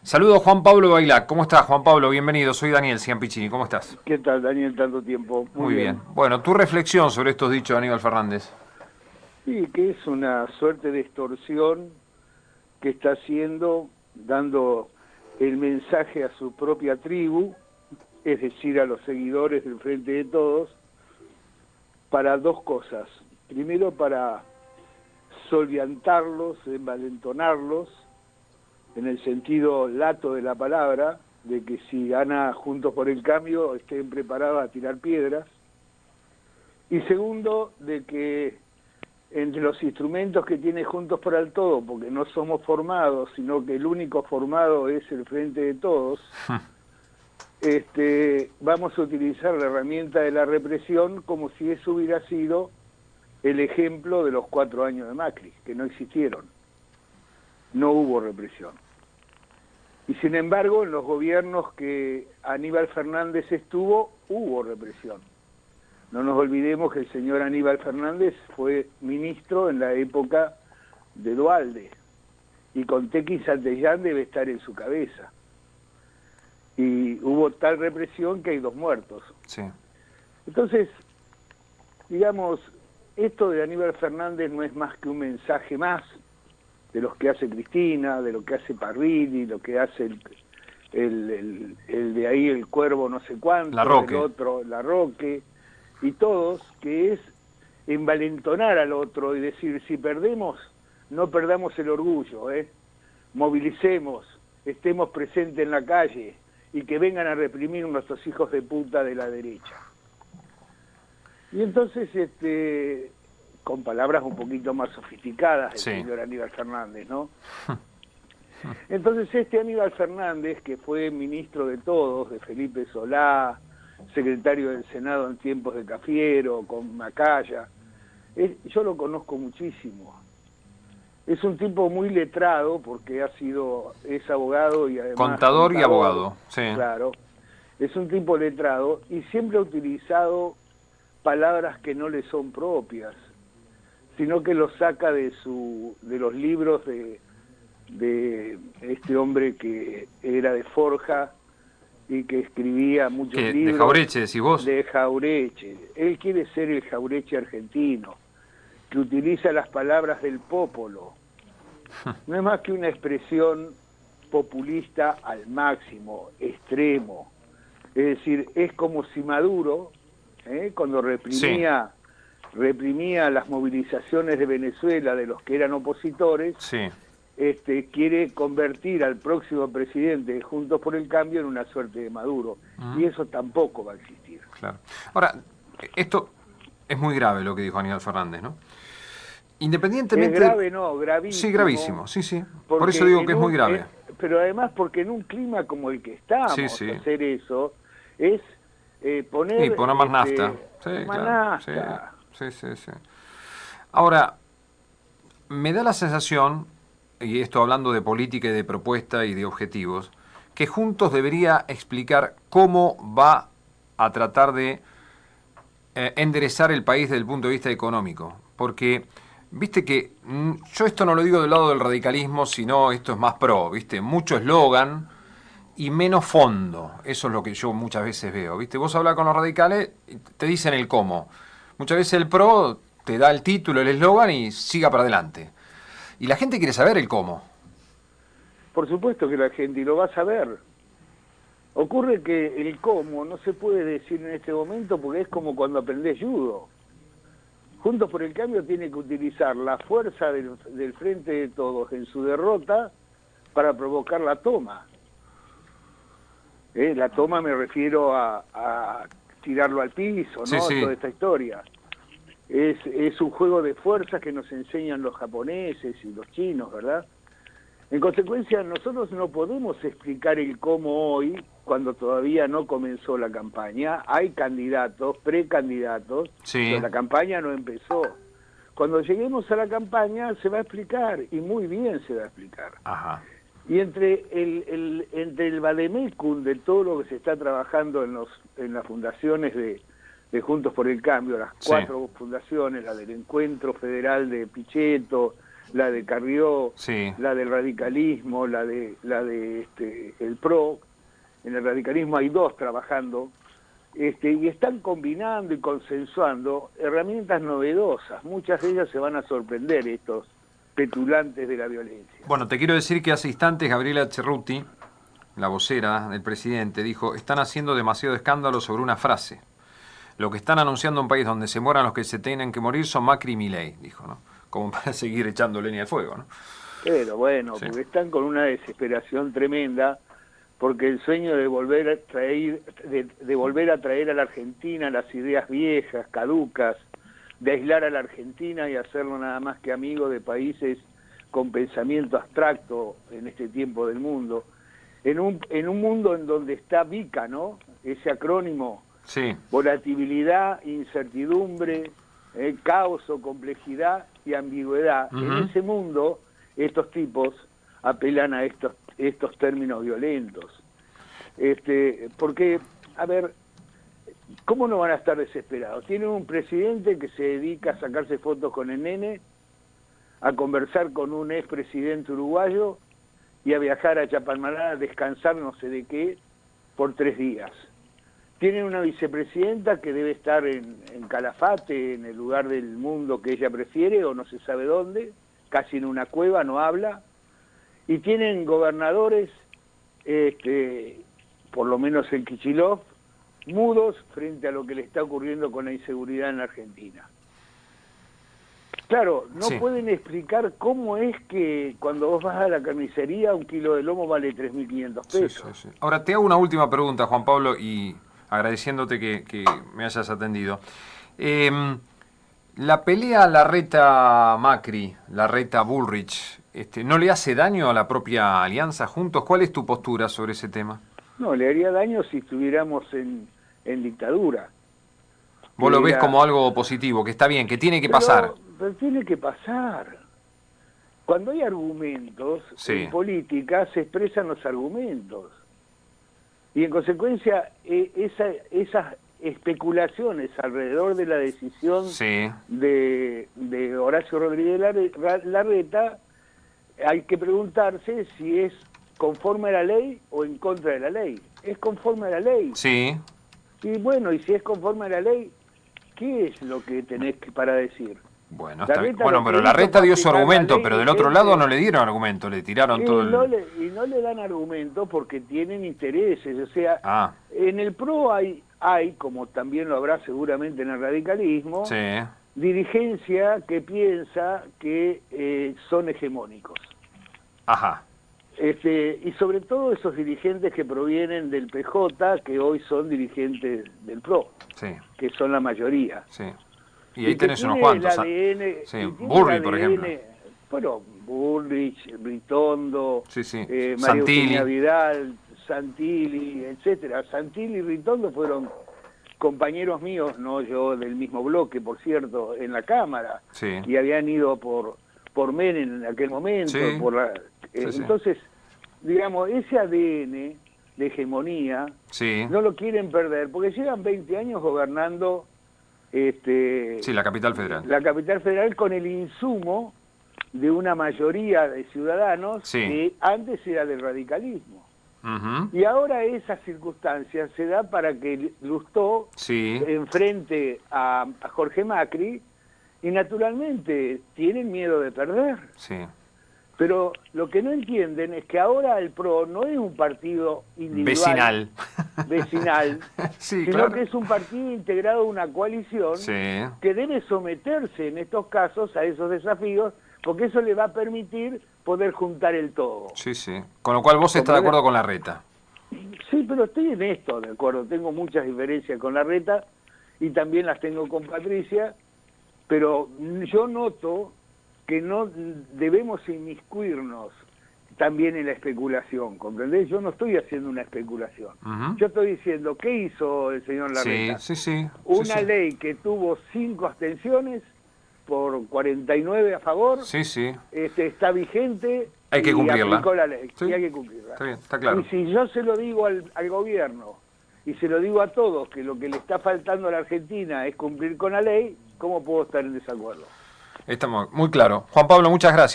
Saludo a Juan Pablo Bailac. ¿Cómo estás, Juan Pablo? Bienvenido. Soy Daniel Ciampicini. ¿Cómo estás? ¿Qué tal, Daniel? Tanto tiempo. Muy Muy bien. bien. Bueno, tu reflexión sobre estos dichos de Aníbal Fernández. Sí, que es una suerte de extorsión que está haciendo, dando el mensaje a su propia tribu, es decir, a los seguidores del Frente de Todos, para dos cosas. Primero, para soliantarlos, envalentonarlos, en el sentido lato de la palabra, de que si gana Juntos por el Cambio estén preparados a tirar piedras. Y segundo, de que entre los instrumentos que tiene Juntos por el Todo, porque no somos formados, sino que el único formado es el Frente de Todos, vamos a utilizar la herramienta de la represión como si eso hubiera sido el ejemplo de los 4 años de Macri, que no existieron, no hubo represión. Y sin embargo, en los gobiernos que Aníbal Fernández estuvo, hubo represión. No nos olvidemos que el señor Aníbal Fernández fue ministro en la época de Duhalde, y con Tequi Santillán debe estar en su cabeza. Y hubo tal represión que hay 2 muertos. Sí. Entonces, digamos, esto de Aníbal Fernández no es más que un mensaje más de los que hace Cristina, de lo que hace Parrilli, lo que hace el de ahí, el Cuervo no sé cuánto, Larroque. el otro, Larroque, y todos, que es envalentonar al otro y decir, si perdemos, no perdamos el orgullo, movilicemos, estemos presentes en la calle y que vengan a reprimir nuestros hijos de puta de la derecha. Y entonces, con palabras un poquito más sofisticadas del Sí. señor Aníbal Fernández, ¿no? Entonces Aníbal Fernández, que fue ministro de todos, de Felipe Solá, secretario del Senado en tiempos de Cafiero, con Macaya, yo lo conozco muchísimo. Es un tipo muy letrado porque es abogado y además Contador y contador, abogado. Sí. claro. Es un tipo letrado y siempre ha utilizado palabras que no le son propias, sino que los saca de los libros de este hombre que era de Forja y que escribía muchos ¿Qué? ¿De libros, Jaureche decís vos? de Jaureche. Él quiere ser el Jaureche argentino, que utiliza las palabras del popolo. No es más que una expresión populista al máximo, extremo. Es decir, es como si Maduro, cuando Sí. reprimía las movilizaciones de Venezuela de los que eran opositores, Sí. quiere convertir al próximo presidente de Juntos por el Cambio en una suerte de Maduro. Y eso tampoco va a existir. Claro. Ahora, esto es muy grave lo que dijo Aníbal Fernández, ¿no? Es Independientemente del... grave, no, Sí, gravísimo, gravísimo. Sí, sí. Por eso porque digo que es muy grave. pero además porque en un clima como el que Sí, estamos, sí. hacer eso es Y poner poner más nafta. Sí, más claro. Sí, nafta. sí, sí, sí. Ahora, me da la sensación, y esto hablando de política y de propuesta y de objetivos, que Juntos debería explicar cómo va a tratar de enderezar el país desde el punto de vista económico. Porque, viste que yo esto no lo digo del lado del radicalismo, sino esto es más pro, viste, mucho eslogan y menos fondo. Eso es lo que yo muchas veces veo, viste. Vos hablas con los radicales, y te dicen el cómo. Muchas veces el pro te da el título, el eslogan y siga para adelante. Y la gente quiere saber el cómo. Por supuesto que la gente, y lo va a saber. Ocurre que el cómo no se puede decir en este momento porque es como cuando aprendés judo. Juntos por el Cambio tiene que utilizar la fuerza del Frente de Todos en su derrota para provocar la toma. La toma me refiero a tirarlo al piso, Sí, ¿no? sí. Toda esta historia. Es un juego de fuerzas que nos enseñan los japoneses y los chinos, ¿verdad? En consecuencia, nosotros no podemos explicar el cómo hoy, cuando todavía no comenzó la campaña. Hay candidatos, precandidatos, pero Sí. la campaña no empezó. Cuando lleguemos a la campaña se va a explicar, y muy bien se va a explicar. Ajá. Y entre el vademecum de todo lo que se está trabajando en las fundaciones de Juntos por el Cambio, las Sí. 4 fundaciones, la del Encuentro Federal de Pichetto, la de Carrió, Sí. la del radicalismo, la de el PRO. En el radicalismo hay dos trabajando, y están combinando y consensuando herramientas novedosas. Muchas de ellas se van a sorprender, estos petulantes de la violencia. Bueno, te quiero decir que hace instantes Gabriela Cerruti, la vocera del presidente, dijo: están haciendo demasiado escándalo sobre una frase. Lo que están anunciando en un país donde se mueran los que se tienen que morir son Macri y Milei, dijo, ¿no? Como para seguir echando leña al fuego, ¿no? Pero bueno, Sí. porque están con una desesperación tremenda, porque el sueño de volver a traer, de volver a traer a la Argentina las ideas viejas, caducas, de aislar a la Argentina y hacerlo nada más que amigo de países con pensamiento abstracto en este tiempo del mundo, en un mundo en donde está VICA, ¿no? Ese acrónimo: Sí. volatilidad, incertidumbre, caos o complejidad y ambigüedad. Ujú. En ese mundo, estos tipos apelan a estos términos violentos. Porque, a ver, ¿cómo no van a estar desesperados? Tienen un presidente que se dedica a sacarse fotos con el nene, a conversar con un expresidente uruguayo y a viajar a Chapalmalal a descansar no sé de qué por 3 días. Tienen una vicepresidenta que debe estar en Calafate, en el lugar del mundo que ella prefiere, o no se sabe dónde, casi en una cueva, no habla. Y tienen gobernadores, por lo menos en Kicillof, mudos frente a lo que le está ocurriendo con la inseguridad en la Argentina. Claro, no Sí. pueden explicar cómo es que cuando vos vas a la carnicería un kilo de lomo vale 3.500 Sí, pesos. sí, sí. Ahora, te hago una última pregunta, Juan Pablo, y agradeciéndote que me hayas atendido. La pelea Larreta-Macri, Larreta-Bullrich, ¿no le hace daño a la propia alianza juntos? ¿Cuál es tu postura sobre ese tema? No, le haría daño si estuviéramos en dictadura. Vos lo Que ves era- como algo positivo, que está bien, que tiene que pasar. Pero tiene que pasar. Cuando hay argumentos, Sí. en política se expresan los argumentos. Y en consecuencia, esas especulaciones alrededor de la decisión Sí. de Horacio Rodríguez Larreta, hay que preguntarse si es conforme a la ley o en contra de la ley. Es conforme a la ley. Sí. Y bueno, y si es conforme a la ley, ¿qué es lo que tenés para decir? Bueno, está bien. Larreta Bueno, lo pero que Larreta hizo dio fue su aplicar la argumento, ley pero del otro vigente. lado no le dieron argumento, le tiraron todo el... No le dan argumento porque tienen intereses. O sea, Ah, en el PRO hay, como también lo habrá seguramente en el radicalismo, sí. dirigencia que piensa que son hegemónicos. Ajá. Y sobre todo esos dirigentes que provienen del PJ, que hoy son dirigentes del PRO, Sí, que son la mayoría. sí. Y ahí que tenés unos tiene cuantos. el ADN, Sí, y tiene Burri, el por ADN, ejemplo. bueno, Bullrich, Ritondo, Sí, sí. María Santilli. Eugenia Vidal, Santilli, etcétera. Santilli y Ritondo fueron compañeros míos, no yo del mismo bloque, por cierto, en la Cámara, Sí. y habían ido por Menem en aquel momento. Sí. Sí, sí. Entonces, digamos, ese ADN de hegemonía Sí. no lo quieren perder, porque llevan 20 años gobernando Sí, la capital federal. la capital federal con el insumo de una mayoría de ciudadanos Sí. que antes era del radicalismo. Ujú. Y ahora esa circunstancia se da para que Lustó Sí. enfrente a Jorge Macri y naturalmente tienen miedo de perder. Sí. Pero lo que no entienden es que ahora el PRO no es un partido individual, vecinal, Sí, sino claro. que es un partido integrado a una coalición Sí. que debe someterse en estos casos a esos desafíos, porque eso le va a permitir poder juntar el todo. Sí, sí. Con lo cual vos estás de acuerdo con Larreta. Sí, pero estoy en esto de acuerdo. Tengo muchas diferencias con Larreta y también las tengo con Patricia, pero yo noto que no debemos inmiscuirnos también en la especulación, ¿comprendés? Yo no estoy haciendo una especulación. Ujú. Yo estoy diciendo, ¿qué hizo el señor Sí, Larreta? sí, sí. Una Sí, sí. ley que tuvo 5 abstenciones por 49 a favor, Sí, sí. está vigente. Hay que y cumplirla. aplicó la ley, Sí. y hay que cumplirla. Está bien, está claro. Y si yo se lo digo al gobierno y se lo digo a todos que lo que le está faltando a la Argentina es cumplir con la ley, ¿cómo puedo estar en desacuerdo? Estamos muy claro. Juan Pablo, muchas gracias.